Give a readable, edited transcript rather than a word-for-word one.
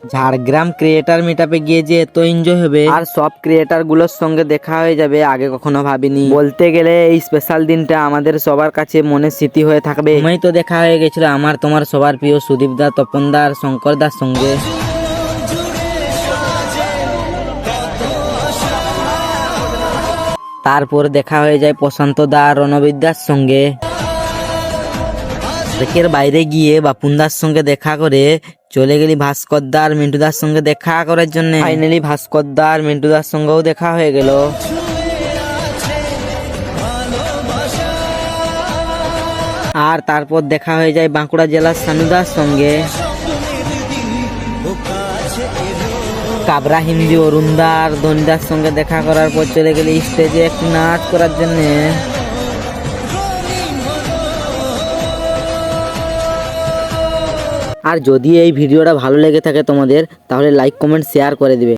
Jhargram creator মিটআপে গিয়ে যে এত এনজয় হবে আর সব ক্রিয়েটার গুলোর সঙ্গে দেখা হয়ে যাবে আগে কখনো ভাবিনি। বলতে গেলে এই স্পেশাল দিনটা আমাদের সবার কাছে মনে স্মৃতি হয়ে থাকবে। আমি তো দেখা হয়ে গেছিল আমার তোমার সবার প্রিয় সুদীপ দা, তপন দা আর শঙ্কর দার সঙ্গে। তারপর দেখা হয়ে যায় প্রশান্ত দা আর রণবীর দার সঙ্গে। দেশের বাইরে গিয়ে বাপুনদার সঙ্গে দেখা করে চলে গেলি ভাস্কর দা আর মিন্টু দার সঙ্গে দেখা করার জন্য। ফাইনালি ভাস্কর দা আর মিন্টু দার সঙ্গেও দেখা হয়ে গেল। আর তারপর দেখা হয়ে যায় বাঁকুড়া জেলার সানুদার সঙ্গে। কাবরা হিন্দি অরুণদা আর ধনিদার সঙ্গে দেখা করার পর চলে গেলি স্টেজে একটু নাচ করার জন্য। আর যদি এই ভিডিওটা ভালো লেগে থাকে তোমাদের, তাহলে লাইক কমেন্ট শেয়ার করে দিবে।